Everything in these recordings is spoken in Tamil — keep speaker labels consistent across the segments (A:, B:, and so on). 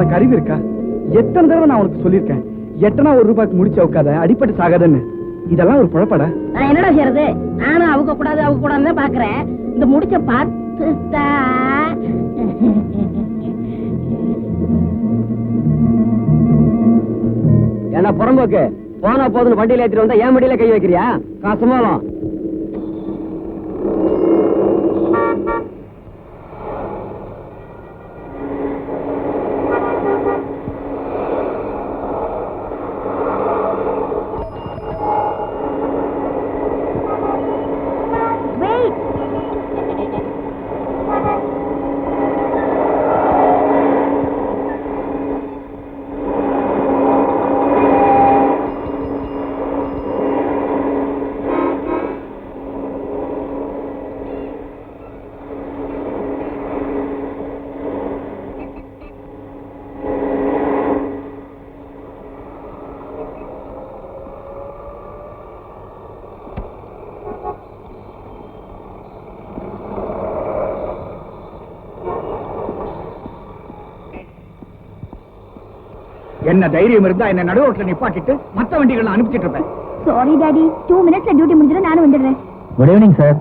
A: உனக்கு அறிவு இருக்கா? எத்தனை தடவை நான் உனக்கு சொல்லியிருக்கேன், எட்டனா ஒரு ரூபாய்க்கு முடிச்சு வைக்காத, அடிப்பட்டு சாகாதன்னு. இதெல்லாம் ஒரு குழப்படா.
B: நான் என்னடா செய்யறது? நானும் அவங்க கூடாதுன்னு பாக்குறேன். இந்த முடிச்ச பார்த்துட்டா
C: என்ன புறம்போக்கு? போனா போதுன்னு வண்டியில ஏற்றிட்டு வந்தா ஏன் மடியில கை வைக்கிறியா? காசுமாலும்
A: என்ன தைரியம் இருந்தா என்ன நடுரோட்ல நிப்பாட்டிட்டு மத்த வண்டிகளை அனுப்பிச்சிட்டு இருப்பேன்.
D: சாரி டாடி, 2 மினிட்ஸ்ல டியூட்டி முடிஞ்சிடும், நானும் வந்துடுறேன்.
C: Good evening sir.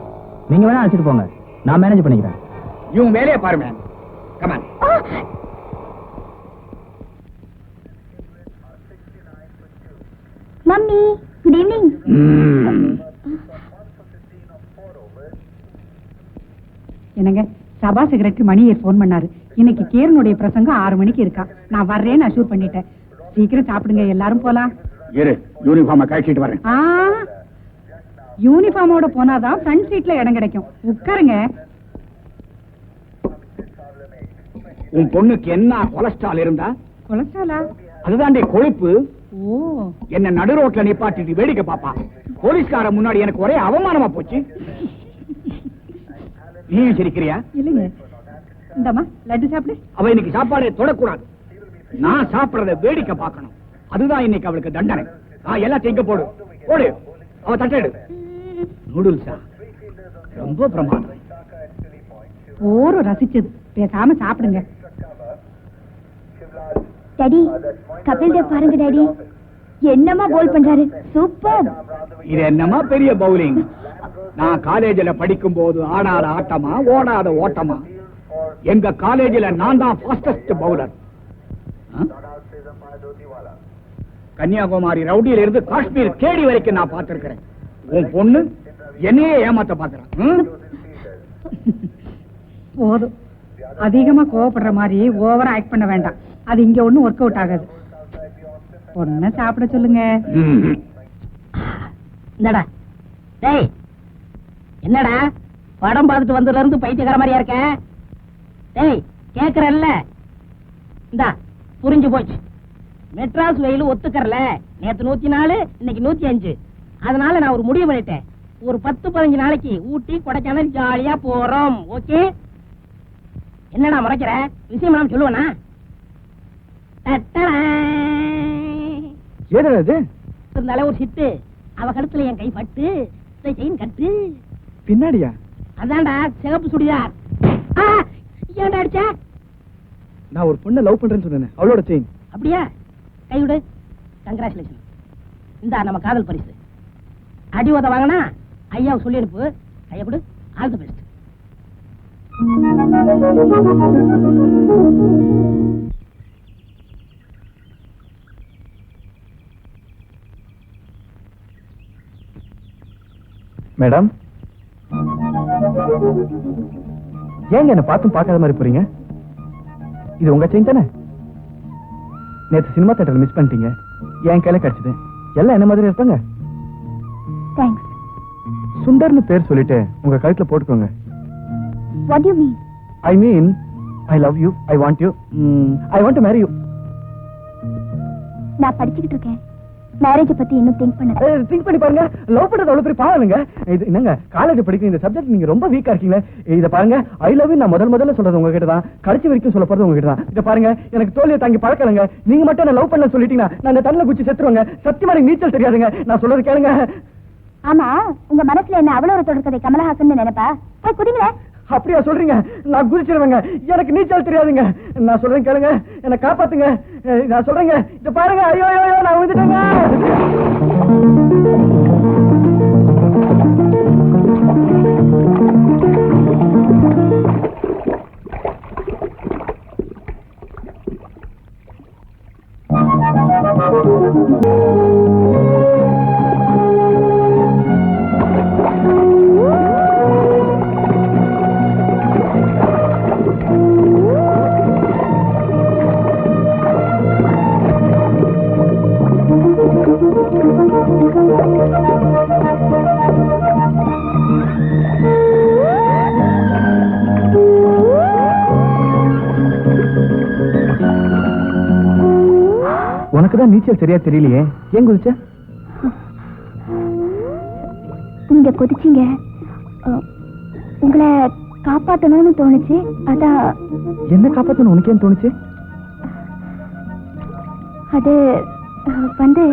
C: நீங்க வேணா அழைச்சிட்டு போங்க, நான் மேனேஜ் பண்ணிக்கிறேன்.
A: இவன் வேலையை பாரு man. Come on.
D: Mummy, good evening.
E: என்னங்க, சபா செக்ரட்டரி மணியர் போன் பண்ணாரு. இன்னைக்கு கேரனுடைய பிரசங்கம் 6 மணிக்கு இருக்கா. நான் வர்றேன்னு அஷூர் பண்ணிட்டேன். சீக்கிரம் சாப்பிடுங்க, எல்லாரும் போலாம்.
A: இரு, யூனிஃபார்மை கழிச்சிட்டு வரேன்.
E: யூனிஃபார்மோட போனாதான் ஃப்ரண்ட் சீட்ல இடம் கிடைக்கும். உட்காருங்க.
A: உன் பொண்ணுக்கு என்ன கொலஸ்ட்ரால் இருந்தா?
E: கொலஸ்ட்ராலா?
A: அதுதான்டே கொழுப்பு.
E: ஓ,
A: என்ன நடுரோட்ல நிப்பாட்டிட்டு வேடிக்கை பாப்பா. போலீஸ்கார முன்னாடி எனக்கு ஒரே அவமானமா போச்சு. நீயும் சிரிக்கிறியா?
E: இல்லைங்க. இந்தம்மா லட்டு சாப்பிடு.
A: அவ இன்னைக்கு சாப்பாடே தொடக்கூடாது. நான் சாப்பிடறத வேடிக்கை பார்க்கணும். அதுதான் இன்னைக்கு அவளுக்கு தண்டனை. எல்லாத்தையும் இங்க போடு போடு. அவ தட்டெடு. நூடுல்ஸா? ரொம்ப பிரமாதம்.
E: போரும் ரசிச்சது. பேசாம சாப்பிடுங்க.
D: டாடி, கபில் தேவ் பாருங்க டாடி, என்னமா போல் பண்றாரு. சூப்பர்.
A: இது என்னமா பெரிய பவுலிங். நான் காலேஜ்ல படிக்கும் போது ஆடாத ஆட்டமா, ஓடாத ஓட்டமா. எங்க காலேஜ்ல நான் தான் ஃபாஸ்டஸ்ட் பவுலர். கன்னியாகுமரி ரவுடியில இருந்து காஷ்மீர் கேடி வரைக்கும் நான் பார்த்திருக்கிறேன். உன் பொண்ணு என்னையே ஏமாத்த பாக்குறான்.
E: போதும், அதிகமா கோவப்படுற மாதிரி ஓவரா ஆக்ட் பண்ண வேண்டாம். அது இங்க ஒண்ணும் ஒர்க் அவுட் ஆகாது. பொண்ண சாப்பிட சொல்லுங்க.
B: என்னடா டேய், என்னடா படம் பார்த்துட்டு வந்ததுல இருந்து பைத்தியக்கார மாதிரியா இருக்க? டேய், கேக்குறல்ல? இந்தா புரிஞ்சு போச்சு. மெட்ராஸ் வெயில் ஒத்துக்கறல. நேத்து 104, இன்னைக்கு 105. அதனால நான் ஒரு முடிவு பண்ணிட்டேன். ஒரு 10-15 நாளைக்கு ஊட்டி கொடைக்கானல் ஜாலியா போறோம். ஓகே? என்னடா மறைக்கிற? விஷயம் நான் சொல்லுவேனா? இருந்தாலே ஒரு சிட்டு. அவ கழுத்துல என் கை பட்டு செயின் கட்டு.
A: பின்னாடியா?
B: அதான்டா சிகப்பு சுடிதார். ஏன்டா அடிச்ச?
A: நான் ஒரு பொண்ணை லவ் பண்றேன்னு சொன்னேன், அவளோட செயின்.
B: அப்படியா? கை விடு. கங்க்ராச்சுலேஷன். இந்தா நம்ம காதல் பரிசு. அடி உத வாங்கினா ஐயாவை சொல்லி அனுப்பு. கையை கொடு. All the best.
A: மேடம், ஏங்க என்ன பார்த்தும் பார்க்காத மாதிரி போறீங்க? இது உங்க செயின் தானே? நேற்று சினிமா தியேட்டர்ல மிஸ் பண்ணிட்டீங்க, என் கையில கிடைச்சது. எல்லாம் என்ன மாதிரி இருப்பாங்க.
D: தேங்க்ஸ்.
A: சுந்தர்னு பேர் சொல்லிட்டு உங்க கழுத்துல போட்டுக்கோங்க.
D: What do you mean?
A: I mean, I love you, I want you, I want to marry you.
D: நான் படிச்சுக்கிட்டு இருக்கேன். மேரேஜ் பத்தி இன்னும் திங்க்
A: பண்ணி பாருங்க. லவ் பண்றது அவ்வளவு பெரிய பாவம் இல்லைங்க. இது என்னங்க, காலேஜ் படிக்கிற இந்த சப்ஜெக்ட் நீங்க ரொம்ப வீக்கா இருக்கீங்க. இத பாருங்க, ஐ லவ் யூ நான் முதல்ல சொல்றது உங்ககிட்ட தான், கடைசி வரைக்கும் சொல்ல போறது உங்ககிட்ட தான். இத பாருங்க, எனக்கு தோல்வியை தாங்கி பழக்கலங்க. நீங்க மட்டும் என்ன லவ் பண்ண சொல்லிட்டீங்கன்னா நான் இந்த தண்ணில குச்சி செத்துருவாங்க. சத்தியமா எனக்கு நீச்சல் தெரியாதுங்க. நான் சொல்றது கேளுங்க.
D: ஆமா, உங்க மனசுல என்ன அவ்வளவு ஒரு தொடர்கதை கமலஹாசன் நினைப்பா? போய் குடிங்களே.
A: அப்படியா சொல்றீங்க? நான் குதிச்சிருவேங்க. எனக்கு நீச்சல் தெரியாதுங்க. நான் சொல்றேன் கேளுங்க, என்ன காப்பாத்துங்க. நான் சொல்றேங்க, இத பாருங்க. ஐயோ ஐயோ, நான் விழுந்துட்டேங்க. உனக்குதான் நீச்சல் சரியா தெரியலையே, ஏன் குதிச்ச?
D: நீங்க குதிச்சீங்க, உங்களை காப்பாத்தணும்னு தோணுச்சு. அதான்.
A: என்ன காப்பாத்தணும் உனக்கு ஏன் தோணுச்சு?
D: அது வந்து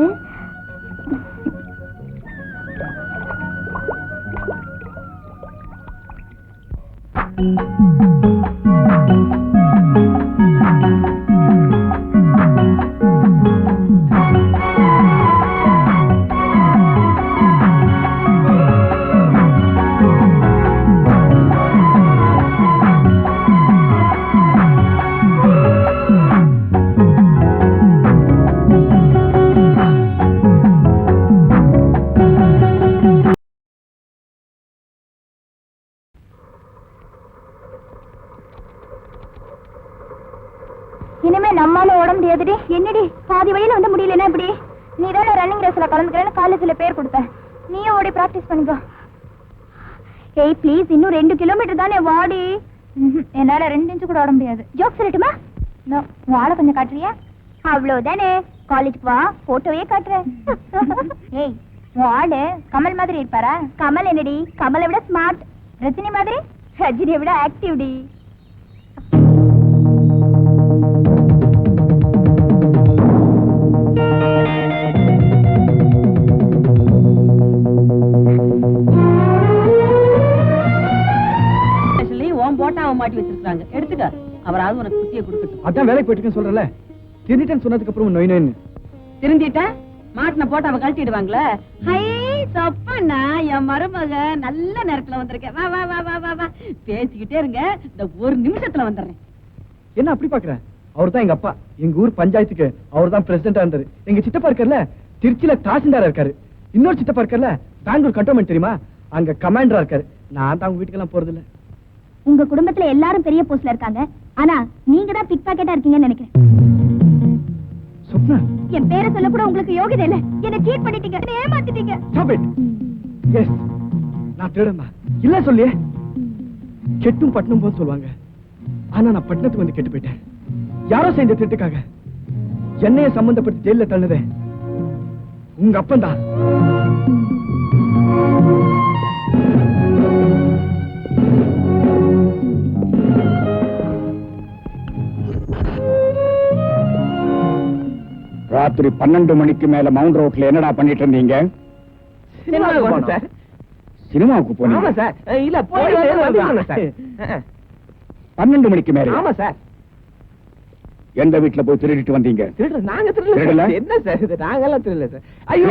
D: இனிமே நம்மால ஓட முடியாதுடி. என்னடி பாதி வழியில வந்து முடியலன்னா இப்படி? நீ தானே ரன்னிங் ரேஸ்ல கலந்துக்கிறேன்னு காலேஜ்ல பேர் கொடுத்த. நீயும் ஓடி பிராக்டிஸ் பண்ணிக்கோ. ஏய் ப்ளீஸ், இன்னும் 2 கிலோமீட்டர் தானே, வாடி. என்னால 2 இன்ச்சு கூட ஓட முடியாது. ஜோக் சொல்லட்டுமா? நோ, வாழ கொஞ்சம் காட்டுறியா? அவ்வளவுதானே, காலேஜுக்கு வா, போட்டோவே காட்டுறேன். ஏய் வாடு கமல் மாதிரி இருப்பாரா? கமல் என்னடி, கமலை விட ஸ்மார்ட். ரஜினி மாதிரி? ரஜினியை விட ஆக்டிவ் டி.
B: மாட்டி வச்சிருக்காங்க, எடுத்துக்க. அவராவது உனக்கு குத்தியை கொடுக்கட்டும்.
A: அதான் வேலைக்கு போயிட்டு சொல்றல, திருந்திட்டேன்னு சொன்னதுக்கு அப்புறம் நோய் நோயின்னு
B: திருந்திட்டேன். மாட்டின போட்டு அவ கழட்டிடுவாங்களே. ஹை சப்பண்ணா, என் மருமக நல்ல நேரத்துல வந்திருக்கேன். வா வா வா வா வா வா, பேசிக்கிட்டே இருங்க, இந்த 1 நிமிஷத்துல வந்துடுறேன்.
A: என்ன அப்படி பாக்குற? அவர் தான் எங்க அப்பா. எங்க ஊர் பஞ்சாயத்துக்கு அவர் தான் பிரசிடண்டா இருந்தாரு. எங்க சித்தப்பா இருக்கார்ல, திருச்சியில தாசில்தாரா இருக்காரு. இன்னொரு சித்தப்பா இருக்கார்ல, பெங்களூர் கண்டோன்மெண்ட் தெரியுமா, அங்க கமாண்டரா இருக்காரு. நான் தான் உங்க வீட்டுக்கெல்லாம் போறது இல்ல.
D: உங்க குடும்பத்துல எல்லாரும் பெரிய போஸ்ட்ல இருக்காங்க, ஆனா நீங்க தான் பிக் பாக்கெட்டா இருக்கீங்கன்னு நினைக்கிறேன்.
A: சொப்னா,
D: என் பேரை சொல்ல கூட உங்களுக்கு யோகிதை இல்ல. என்ன சீட் பண்ணிட்டீங்க, என்ன ஏமாத்திட்டீங்க.
A: Stop it. Yes, நான் திருடமா இல்ல சொல்லியே. கெட்டும் பட்டணம் போது சொல்லுவாங்க, ஆனா நான் பட்டணத்துக்கு வந்து கெட்டு போயிட்டேன். யாரோ செஞ்ச திருட்டுக்காக என்னைய சம்பந்தப்பட்டு ஜெயில தள்ளுதே உங்க அப்பந்தான்.
F: ராத்திரி 12 மணிக்கு மேல மவுண்ட் ரோட்ல என்னடா பண்ணிட்டு இருந்தீங்க? சினிமாவுக்கு போனீங்க?
A: சார், இல்ல
F: 12 மணிக்கு மேல?
A: ஆமா சார்.
F: எந்த வீட்டுல போய் திருடிட்டு வந்தீங்க?
A: நாங்க
F: திருடல?
A: என்ன சார் இது? நாங்கெல்லாம் திருடல சார். ஐயோ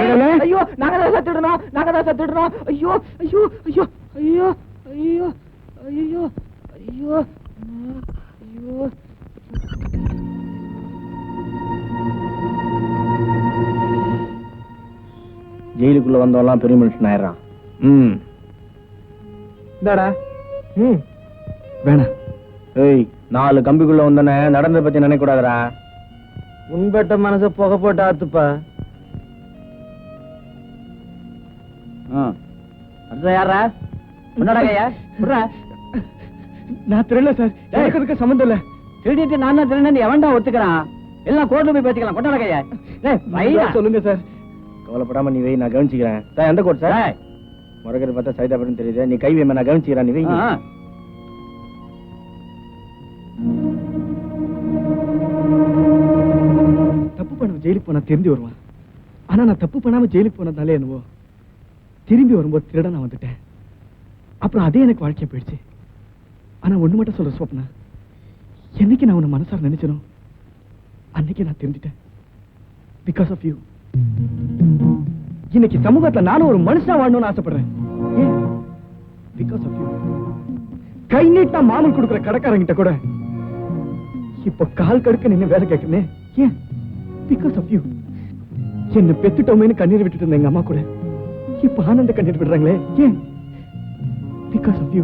A: ஐயோ, நாங்க தான் சார் திருடணும், நாங்க தான் சார் திருடணும். ஐயோ ஐயோ ஐயோ ஐயோ ஐயோ ஐயோ ஐயோ ஐயோ.
C: ஜெயிலுக்குள்ள வந்தவெல்லாம் பெரிய மனுஷன் ஆயிடுறான்.
A: இந்தாடா. வேணாம்.
C: ஏய், 4 கம்பிக்குள்ள வந்தனே நடந்த பத்தி நினைக்க கூடாதுடா.
A: உன்பட்ட மனச புகை போட்டு ஆத்துப்பா.
C: அது யாரா? என்னடா
A: நான் திருடல சார், எனக்கு சம்பந்தம் இல்ல.
C: திருடிட்டு நான் தான் திருடன்னு எவன்டா ஒத்துக்கிறான்? எல்லாம் கோர்ட்ல போய் பேசிக்கலாம். கொண்டாட கையா
A: சொல்லுங்க சார்.
C: கவலைப்படாம நீ வை, நான் கவனிச்சுக்கிறேன். எந்த கோர்ட் சார்? முறைக்கிறது பார்த்தா சைதாபுரம் தெரியுது. நீ கை வைமா, நான் கவனிச்சுக்கிறேன். நீ வை.
A: தப்பு பண்ண ஜெயிலுக்கு போனா திரும்பி வருவான். ஆனா நான் தப்பு பண்ணாம ஜெயிலுக்கு போனதாலே என்னவோ திரும்பி வரும்போது திருட நான் வந்துட்டேன். அப்புறம் அதே எனக்கு வாழ்க்கை போயிடுச்சு. ஆனா ஒண்ணு மட்டும் சொல்ற ஸ்வப்னா, என்னைக்கு நான் உன்னை மனசார நினைச்சனோ அன்னைக்கு நான் தெரிஞ்சிட்டேன். பிகாஸ் ஆஃப் யூ இன்னைக்கு சமூகத்துல நானும் ஒரு மனுஷனா வாழணும்னு ஆசைப்படுறேன். ஏன்? Because of you. கை நீட்டா மாமன் கொடுக்குற கடைக்காரங்கிட்ட கூட இப்ப கால் கடுக்க நின்னு வேலை கேட்கிறேன். ஏன்? Because of you. என்ன பெத்துட்டோமேனு கண்ணீர் விட்டுட்டு இருந்த எங்க அம்மா கூட இப்ப ஆனந்த கண்ணீர் விடுறாங்களே. ஏன்? Because of you.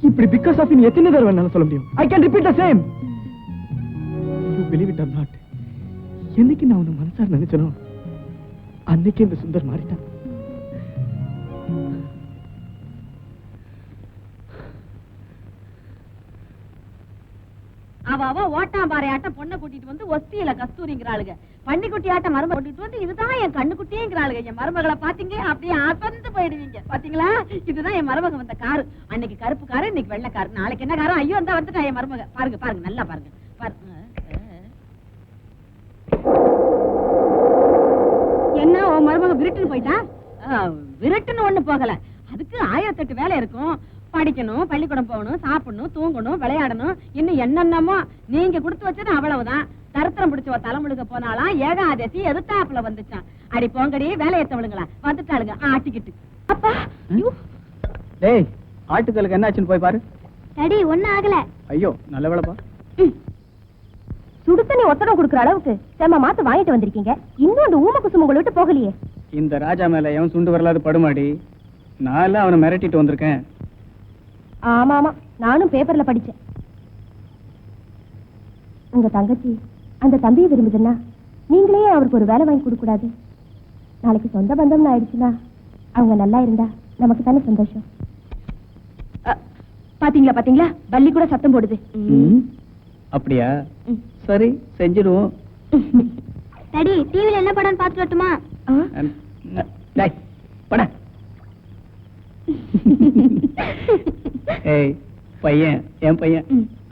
A: இப்படி பிகாஸ் ஆஃப் யூ எத்தனை தடவை வேணாலும் சொல்ல முடியும். I can repeat the same. You believe it or not, என்னைக்கு நான் உன்னை மனசார நினைச்சனோ அன்னைக்கு இந்த சுந்தர் மாறிட்டான்.
B: அவ ஓட்டாம்பாறை ஆட்டம் பொண்ணை கூட்டிட்டு வந்து ஒஸ்தியில கஸ்தூரிங்கிறாளுங்க, பன்னிக்குட்டி ஆட்டம் மருமக கூட்டிட்டு வந்து இதுதான் என் கண்ணுக்குட்டிங்கிறாளுங்க. என் மருமகளை பாத்தீங்க அப்படியே அசந்து போயிடுவீங்க. பாத்தீங்களா, இதுதான் என் மருமக வந்த காரு. அன்னைக்கு கருப்பு காரு, இன்னைக்கு வெள்ளை காரு, நாளைக்கு என்ன காரம்? ஐயோ அந்த வந்துட்டா என் மருமக. பாருங்க பாருங்க, நல்லா பாருங்க பாருங்க. என்ன உன் மருமக விருட்டுன்னு போயிட்டா? விருட்டுன்னு ஒண்ணு போகல, அதுக்கு 1008 வேலை இருக்கும். படிக்கணும், பள்ளிக்கூடம் போகணும், சாப்பிடணும், தூங்கணும், விளையாடணும், இன்னும் என்னென்னமோ. நீங்க கொடுத்து வச்சது அவ்வளவுதான். தருத்திரம் பிடிச்ச தலைமுழுக்க போனாலாம் ஏகாதசி எதிர்த்தாப்புல வந்துச்சான். அடி போங்கடி வேலையத்தவளுங்களா வந்துட்டாளுங்க ஆட்டிக்கிட்டு. அப்பா
C: டேய், ஆட்டுக்களுக்கு என்ன ஆச்சுன்னு போய் பாரு.
D: டாடி ஒண்ணும் ஆகல.
C: ஐயோ நல்ல வேலைப்பா.
D: சுடு தண்ணி ஒத்தடம் கொடுக்குற அளவுக்கு செம்ம மாத்து வாங்கிட்டு வந்திருக்கீங்க. இன்னும் அந்த ஊம குசும உங்களை விட்டு போகலையே.
C: இந்த ராஜா மேல எவன் சுண்டு வரலாது படுமாடி. நான் அவனை மிரட்டிட்டு வந்திருக்கேன்.
D: ஆமா ஆமா, நானும் பேப்பர்ல படிச்சேன். உங்க தங்கச்சி அந்த தம்பியை விரும்புதுன்னா நீங்களே அவருக்கு ஒரு வேலை வாங்கி கொடுக்க கூடாது? நாளைக்கு சொந்த பந்தம்னு ஆயிடுச்சுன்னா அவங்க நல்லா இருந்தா நமக்கு தானே சந்தோஷம். பாத்தீங்களா பாத்தீங்களா, பல்லி கூட சத்தம் போடுது.
C: அப்படியா? சரி செஞ்சிடுவோம்.
D: டாடி டிவில என்ன படம் பார்த்துட்டு வரட்டுமா?
C: டேய் பட. ஏய் பையன், என் பையன்.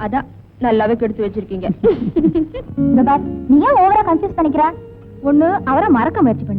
D: அதான் நல்லாவே கெடுத்து வச்சிருக்கீங்க. நீ ஏன் ஓவரா கன்ஃபியூஸ் பண்ணிக்கிற? ஒண்ணு அவரை மறக்க முயற்சி பண்ணு.